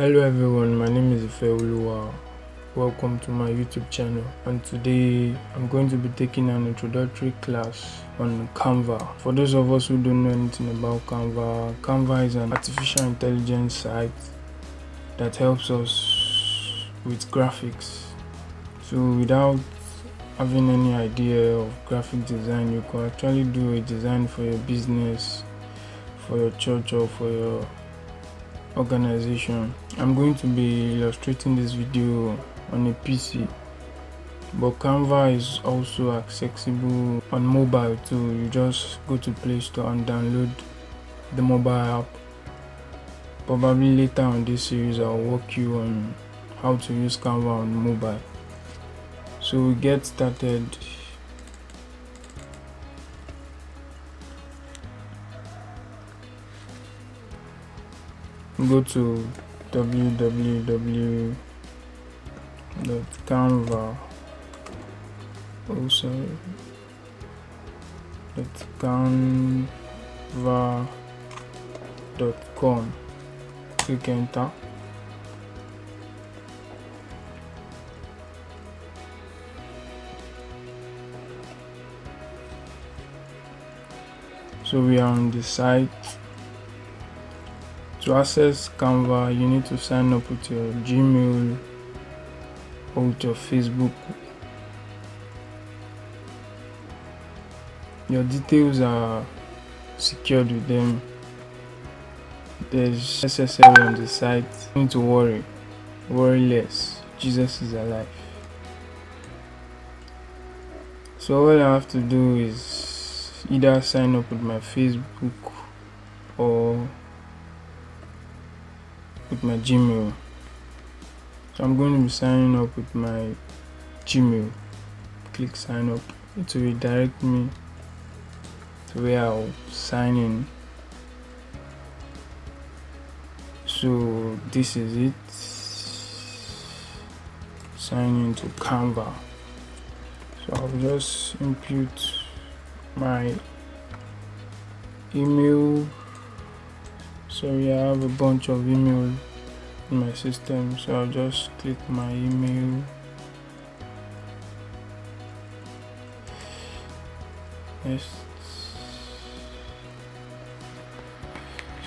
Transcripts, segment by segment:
Hello everyone, my name is Ifeoluwa. Welcome to my YouTube channel, and today I'm going to be taking an introductory class on Canva. For those of us who don't know anything about Canva, Canva is an artificial intelligence site that helps us with graphics. So without having any idea of graphic design, you can actually do a design for your business, for your church, or for your organization. I'm going to be illustrating this video on a PC, but Canva is also accessible on mobile too. You just go to Play Store and download the mobile app. Probably later on this series I'll walk you on how to use Canva on mobile. So we get started. Go to www.canva.com. Click enter. So we are on the site. To access Canva, you need to sign up with your Gmail or with your Facebook. Your details are secured with them. There's SSL on the site. You need to worry less. Jesus is alive. So all I have to do is either sign up with my Facebook or with my Gmail. So I'm going to be signing up with my Gmail. Click sign up. It will redirect me to where I'll sign in. So this is it. Sign into Canva. So I'll just input my email. Sorry, I have a bunch of email in my system, so I'll just click my email. Yes.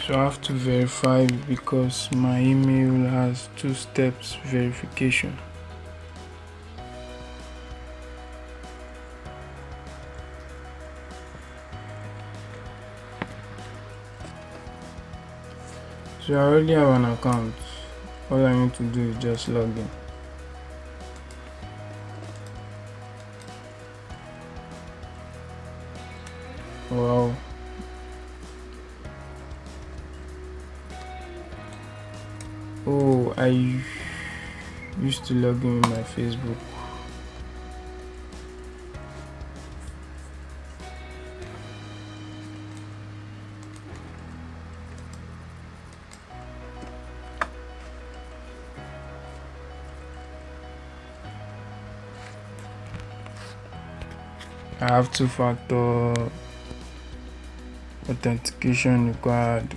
So I have to verify because my email has 2 steps verification. So I already have an account. All I need to do is just log in. Wow. Oh, I used to log in with my Facebook. I have 2-factor authentication required.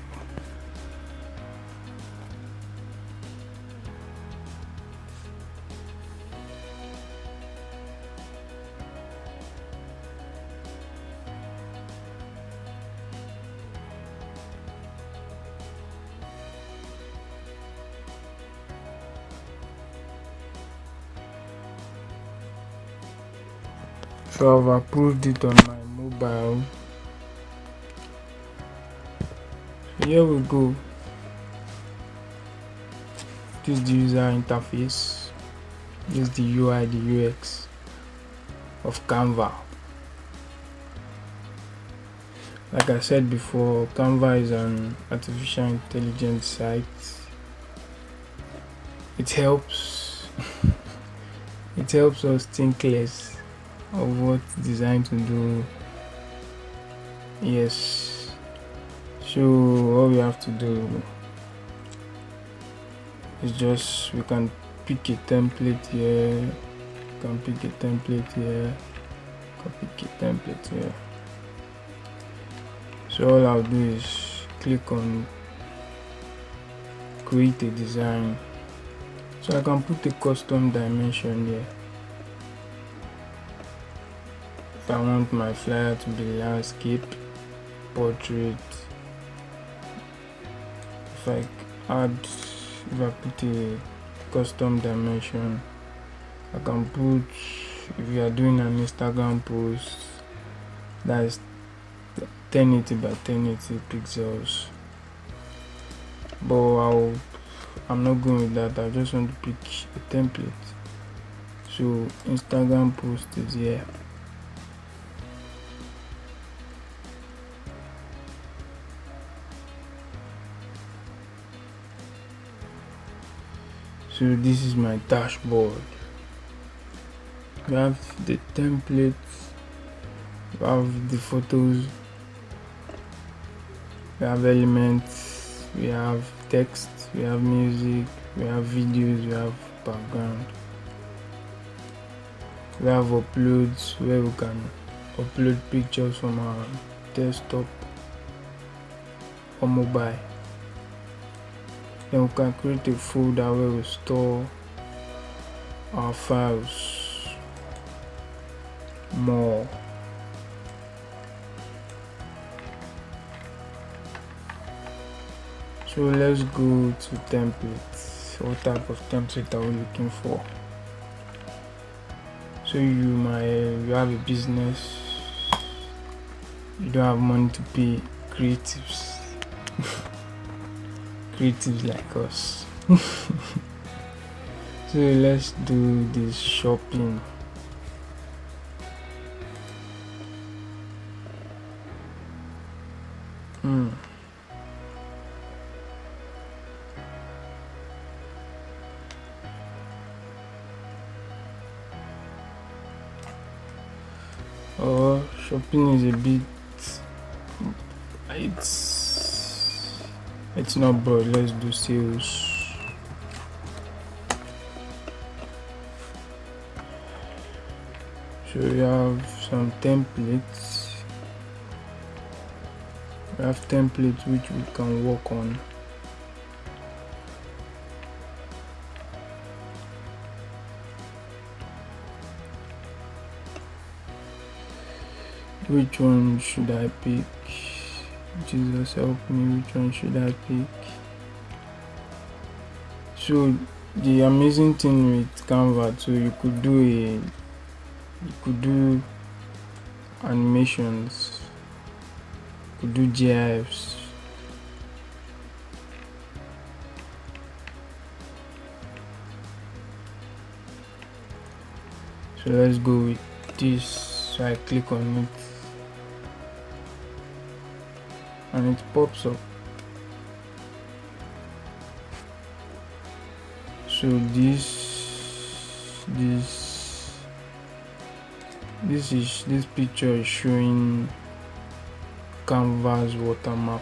So I've approved it on my mobile. So here we go. This is the user interface. This is the UI, the UX of Canva. Like I said before, Canva is an artificial intelligence site. It helps us think less of what design to do. Yes. So all we have to do is just we can pick a template here, pick a template here. So all I'll do is click on create a design. So I can put a custom dimension here. If I want my flyer to be landscape, portrait, if I put a custom dimension, I can put, if you are doing an Instagram post, that is 1080 by 1080 pixels, but I'm not going with that. I just want to pick a template. So Instagram post is here. So this is my dashboard. We have the templates, we have the photos, we have elements, we have text, we have music, we have videos, we have background, we have uploads where we can upload pictures from our desktop or mobile. Then we can create a folder where we store our files. More. So let's go to templates. What type of template are we looking for? So you have a business, you don't have money to pay creatives like us. So let's do this shopping. Shopping is a bit, it's not broad. Let's do sales. So we have some templates. We have templates which we can work on. Which one should I pick? Jesus help me, which one should I pick? So the amazing thing with Canva, so you could do animations, you could do GIFs. So let's go with this. So I click on it and it pops up. So this picture is showing Canva's watermark,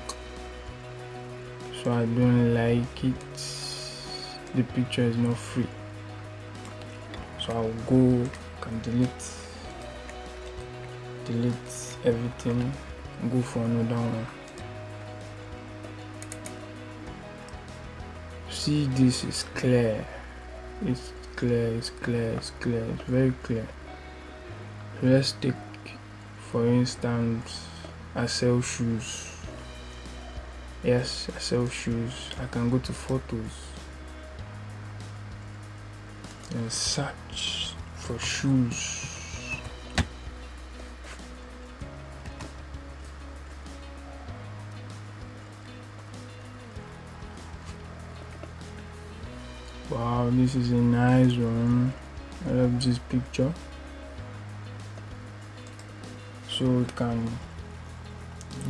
so I don't like it. The picture is not free, so I'll go and delete everything, go for another one. See, this is clear. It's very clear. So let's take, for instance, I sell shoes. Yes, I sell shoes. I can go to photos and search for shoes. Wow, this is a nice one. I love this picture. So we can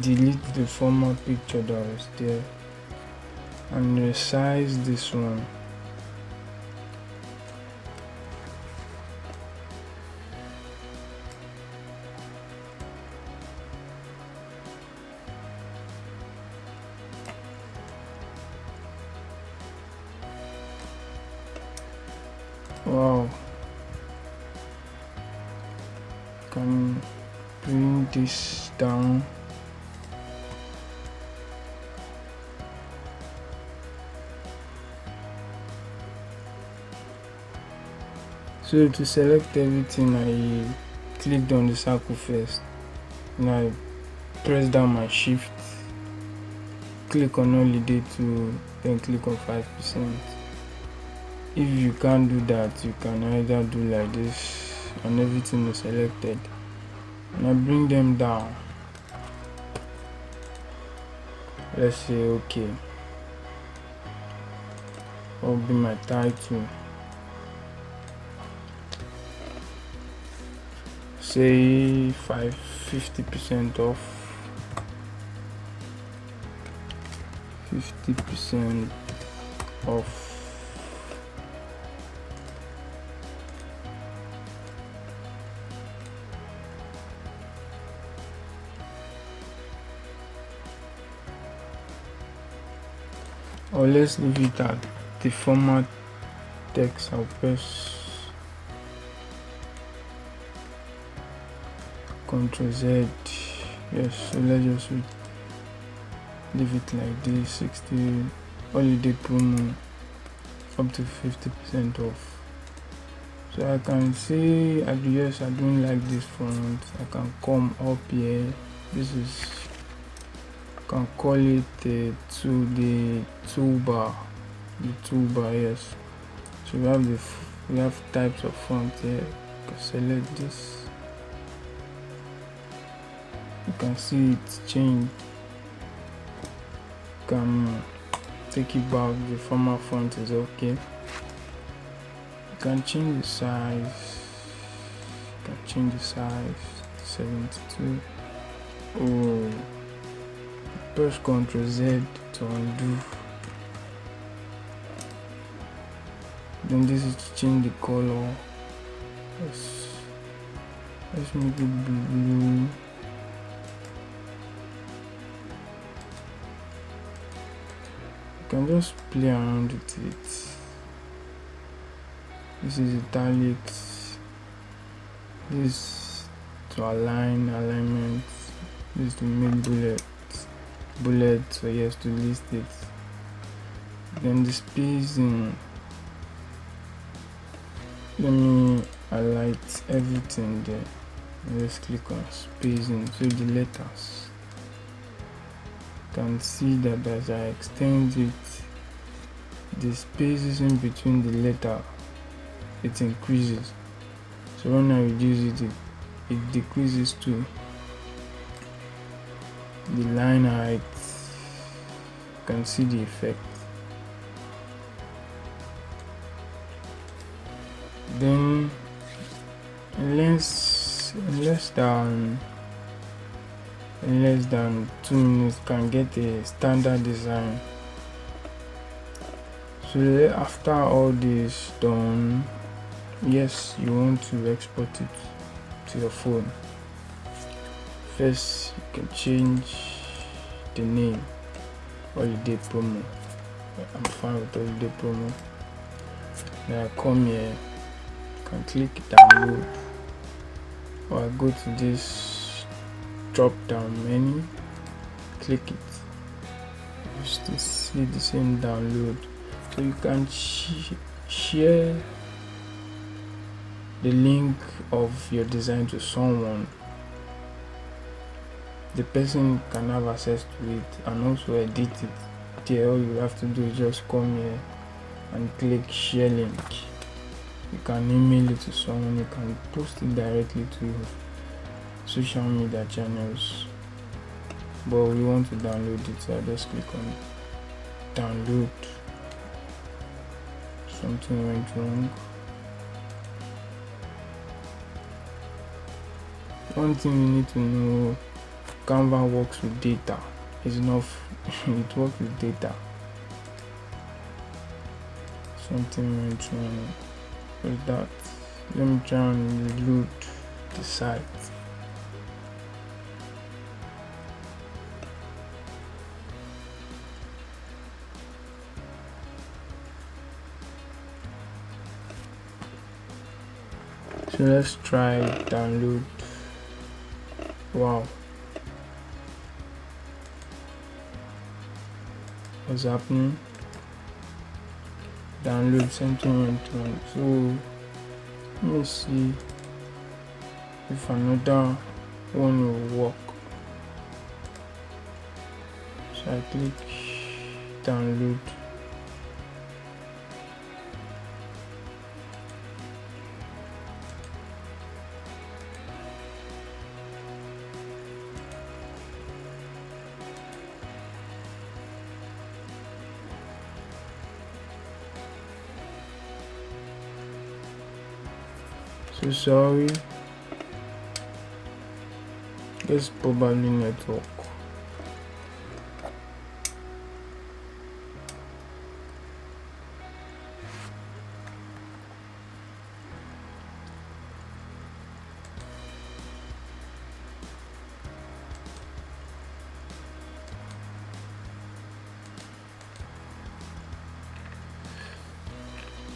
delete the former picture that was there and resize this one. Wow, can bring this down. So to select everything, I clicked on the circle first, and I press down my shift, click on holiday 2, then click on 5%. If you can't do that, you can either do like this and everything is selected, and I bring them down. Let's say okay, what will be my title? Say 50% off, 50% off. Or let's leave it at the format text. I'll press Ctrl Z. Yes, so let's just leave it like this: 60 holiday promo up to 50% off. So I can see yes, I don't like this font. I can come up here. This is, I can call it the toolbar. The toolbar, yes. So we have types of font here. You can select this. You can see it's changed. You can take it back. The former font is okay. You can change the size. You can change the size to 72. Oh, press Ctrl Z to undo. Then this is to change the color. Let's make it blue. You can just play around with it. This is italics. This to alignment. This to make bullet. So yes, to list it. Then the spacing. Let me highlight everything there. Let's click on spacing. So the letters. You can see that as I extend it, the spaces in between the letter, it increases. So when I reduce it, it decreases too. The line height, you can see the effect. Then in less than 2 minutes, can get a standard design. So after all this done, yes, you want to export it to your phone. First, you can change the name, holiday promo. I'm fine with holiday promo. Then I come here, can click download, or I go to this drop down menu, click it. You still see the same download. So you can share the link of your design to someone. The person can have access to it and also edit it. There, all you have to do is just come here and click share link. You can email it to someone, you can post it directly to social media channels. But we want to download it, so I just click on download. Something went wrong. One thing you need to know, Canva works with data. It's enough. It works with data. Something went wrong with that. Let me try and load the site. So let's try download. Wow, what's happening? Download, something went wrong. So Let me see if another one will work. So I click download. So sorry, it's probably network.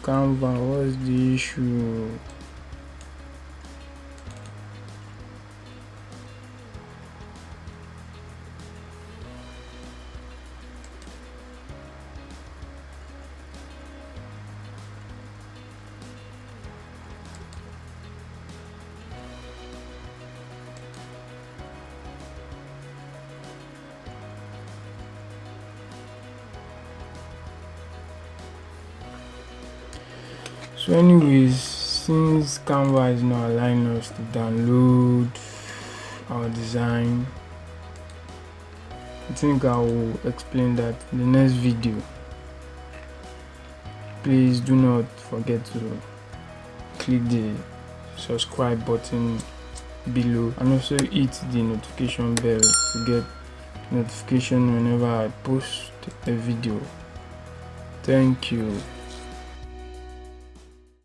Canva, what's the issue? So anyways, since Canva is not allowing us to download our design, I think I will explain that in the next video. Please do not forget to click the subscribe button below and also hit the notification bell to get notification whenever I post a video. Thank you.